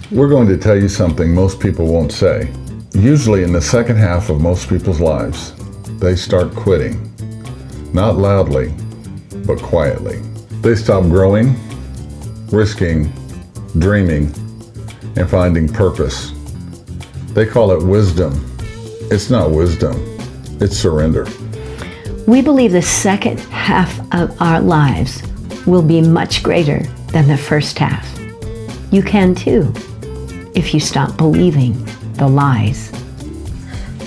We're going to tell you something most people won't say. Usually in the second half of most people's lives, they start quitting. Not loudly, but quietly. They stop growing, risking, dreaming, and finding purpose. They call it wisdom. It's not wisdom, it's surrender. We believe the second half of our lives will be much greater than the first half. You can too, if you stop believing the lies.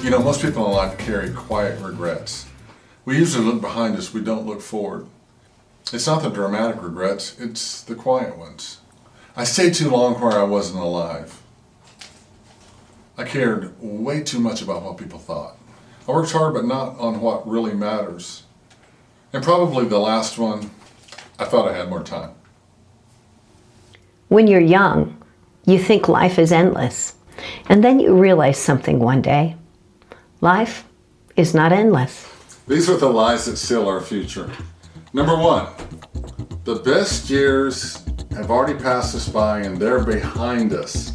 You know, most people in life carry quiet regrets. We usually look behind us, we don't look forward. It's not the dramatic regrets, it's the quiet ones. I stayed too long where I wasn't alive. I cared way too much about what people thought. I worked hard, but not on what really matters. And probably the last one, I thought I had more time. When you're young, you think life is endless. And then you realize something one day. Life is not endless. These are the lies that seal our future. Number one, the best years have already passed us by and they're behind us.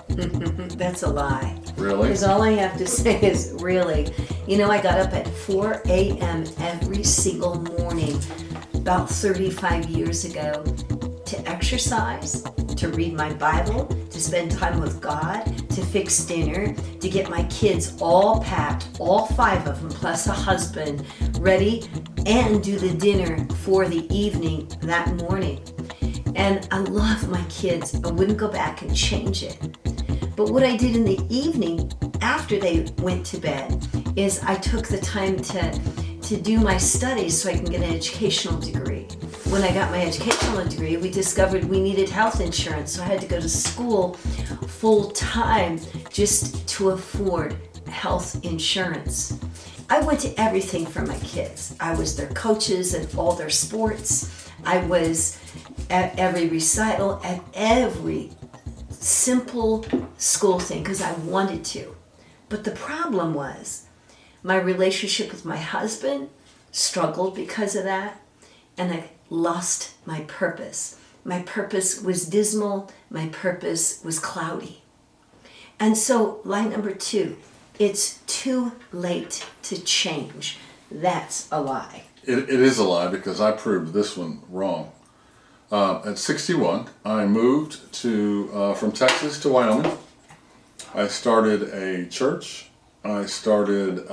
That's a lie. Really? Because all I have to say is really. You know, I got up at 4 a.m. every single morning about 35 years ago to exercise, to read my Bible, to spend time with God, to fix dinner, to get my kids all packed, all 5 of them, plus a husband, ready, and do the dinner for the evening that morning. And I love my kids. I wouldn't go back and change it. But what I did in the evening after they went to bed is I took the time to do my studies so I can get an educational degree. When I got my educational degree, we discovered we needed health insurance, so I had to go to school full time just to afford health insurance. I went to everything for my kids. I was their coaches at all their sports. I was at every recital, at every simple school thing because I wanted to. But the problem was my relationship with my husband struggled because of that, and I lost my purpose. My purpose was dismal. My purpose was cloudy. And so lie number 2, it's too late to change. That's a lie. It is a lie because I proved this one wrong. At 61, I moved from Texas to Wyoming. I started a church. I started,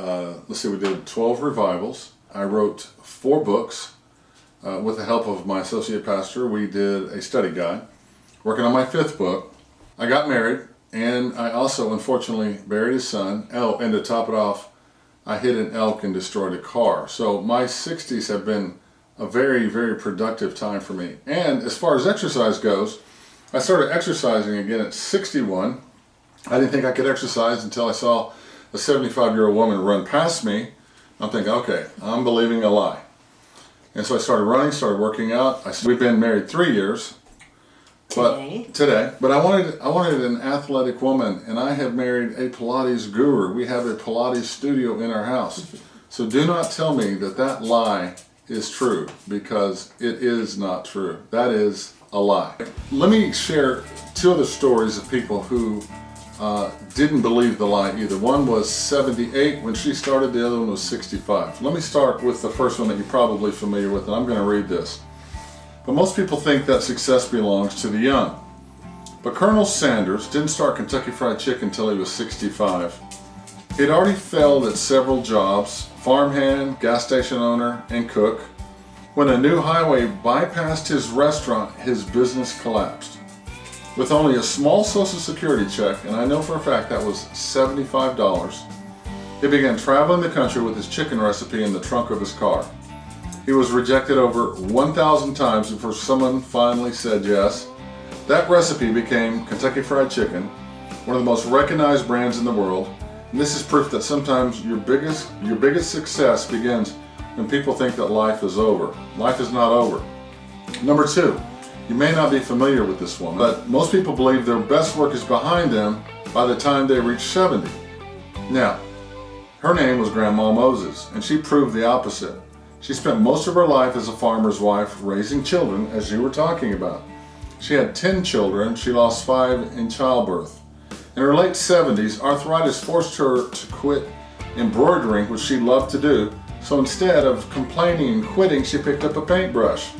we did 12 revivals. I wrote 4 books. With the help of my associate pastor, we did a study guide. Working on my 5th book, I got married, and I also, unfortunately, buried his son. Oh, and to top it off, I hit an elk and destroyed a car. So my 60s have been a very, very productive time for me. And as far as exercise goes, I started exercising again at 61. I didn't think I could exercise until I saw a 75-year-old woman run past me. I'm thinking, okay, I'm believing a lie. And so I started running, started working out. We've been married 3 years. Today. But I wanted an athletic woman, and I have married a Pilates guru. We have a Pilates studio in our house. So do not tell me that lie is true, because it is not true. That is a lie. Let me share 2 other stories of people who didn't believe the lie either. One was 78 when she started, the other one was 65. Let me start with the first one that you're probably familiar with, and I'm going to read this. But most people think that success belongs to the young. But Colonel Sanders didn't start Kentucky Fried Chicken until he was 65. He'd already failed at several jobs, farmhand, gas station owner, and cook. When a new highway bypassed his restaurant, his business collapsed. With only a small Social Security check, and I know for a fact that was $75, he began traveling the country with his chicken recipe in the trunk of his car. He was rejected over 1,000 times before someone finally said yes. That recipe became Kentucky Fried Chicken, one of the most recognized brands in the world. And this is proof that sometimes your biggest success begins when people think that life is over. Life is not over. Number 2, you may not be familiar with this woman, but most people believe their best work is behind them by the time they reach 70. Now, her name was Grandma Moses, and she proved the opposite. She spent most of her life as a farmer's wife raising children, as you were talking about. She had 10 children. She lost 5 in childbirth. In her late 70s, arthritis forced her to quit embroidering, which she loved to do. So instead of complaining and quitting, she picked up a paintbrush.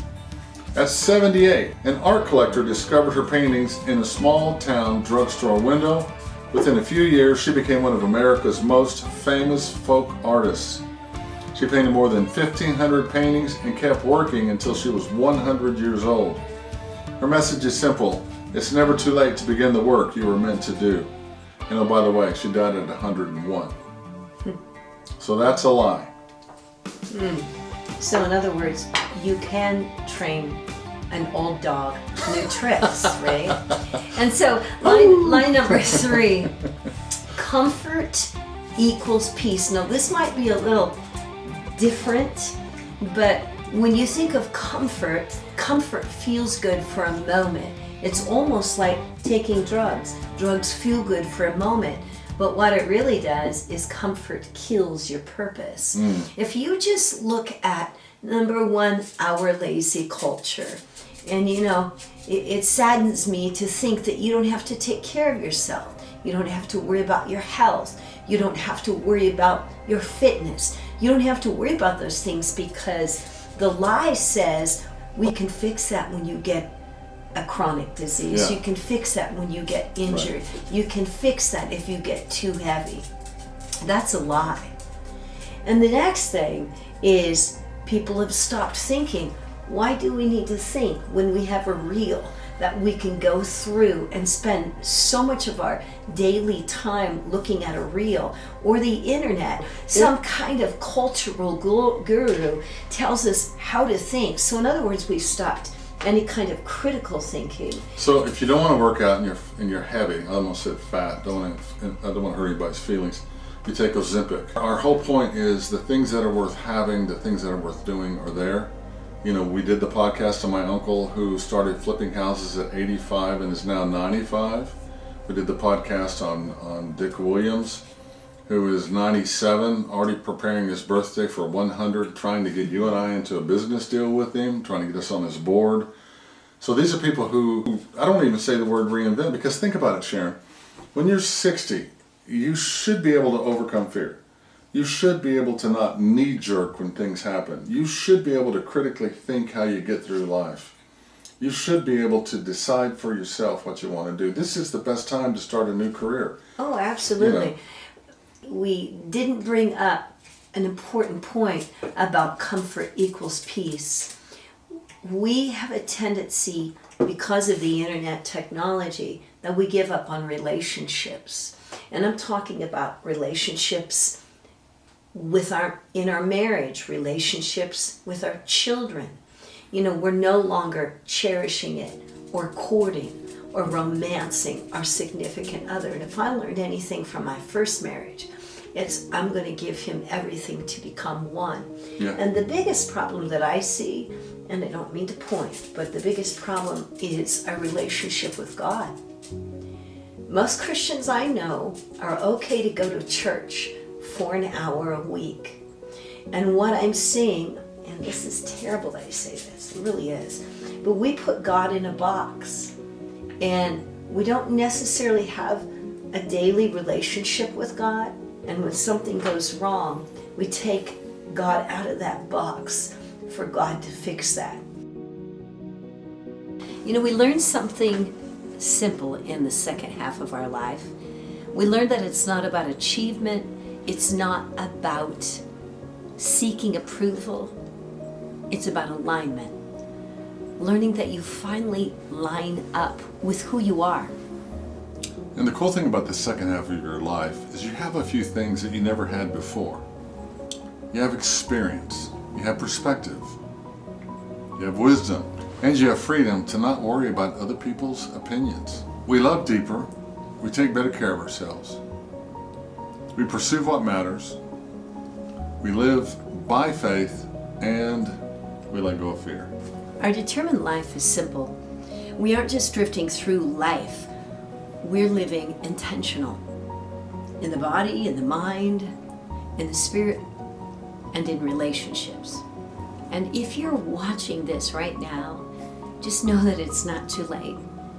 At 78, an art collector discovered her paintings in a small town drugstore window. Within a few years, she became one of America's most famous folk artists. She painted more than 1,500 paintings and kept working until she was 100 years old. Her message is simple. It's never too late to begin the work you were meant to do. You know, by the way, she died at 101. So that's a lie. So in other words, you can train an old dog new tricks, right? And so line number 3, comfort equals peace. Now this might be a little different, but when you think of comfort, comfort feels good for a moment. It's almost like taking drugs. Drugs feel good for a moment, but what it really does is comfort kills your purpose. If you just look at, number 1, our lazy culture, and you know, it saddens me to think that you don't have to take care of yourself. You don't have to worry about your health. You don't have to worry about your fitness. You don't have to worry about those things because the lie says we can fix that when you get a chronic disease. Yeah. You can fix that when you get injured. Right. You can fix that if you get too heavy. That's a lie. And the next thing is people have stopped thinking. Why do we need to think when we have a reel that we can go through and spend so much of our daily time looking at a reel, or the internet? Some kind of cultural guru tells us how to think. So in other words, we've stopped any kind of critical thinking. So if you don't want to work out and you're heavy, I almost said fat, I don't want to hurt anybody's feelings, you take Ozempic. Our whole point is the things that are worth having, the things that are worth doing are there. You know, we did the podcast on my uncle who started flipping houses at 85 and is now 95. We did the podcast on Dick Williams, who is 97, already preparing his birthday for 100, trying to get you and I into a business deal with him, trying to get us on his board. So these are people who I don't even say the word reinvent, because think about it, Sharon. When you're 60, you should be able to overcome fear. You should be able to not knee-jerk when things happen. You should be able to critically think how you get through life. You should be able to decide for yourself what you want to do. This is the best time to start a new career. Oh, absolutely. You know. We didn't bring up an important point about comfort equals peace. We have a tendency, because of the internet technology, that we give up on relationships. And I'm talking about relationships in our marriage, relationships with our children. You know, we're no longer cherishing it or courting or romancing our significant other. And if I learned anything from my first marriage, it's I'm going to give him everything to become one. Yeah. And the biggest problem that I see, and I don't mean to point, but the biggest problem is our relationship with God. Most Christians I know are okay to go to church for an hour a week. And what I'm seeing, and this is terrible that I say this, it really is, but we put God in a box, and we don't necessarily have a daily relationship with God. And when something goes wrong, we take God out of that box for God to fix that. You know, we learned something simple in the second half of our life. We learned that it's not about achievement. It's not about seeking approval. It's about alignment. Learning that you finally line up with who you are. And the cool thing about the second half of your life is you have a few things that you never had before. You have experience, you have perspective, you have wisdom, and you have freedom to not worry about other people's opinions. We love deeper, we take better care of ourselves, we pursue what matters, we live by faith, and we let go of fear. Our determined life is simple. We aren't just drifting through life. We're living intentional. In the body, in the mind, in the spirit, and in relationships. And if you're watching this right now, just know that it's not too late.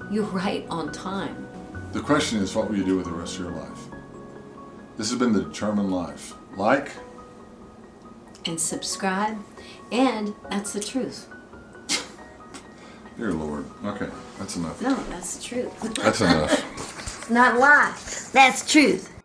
You're right on time. The question is, what will you do with the rest of your life? This has been The Determined Life. Like, And subscribe, and that's the truth. dear Lord. Okay, that's enough. No, that's the truth. That's enough. Not lie. That's truth.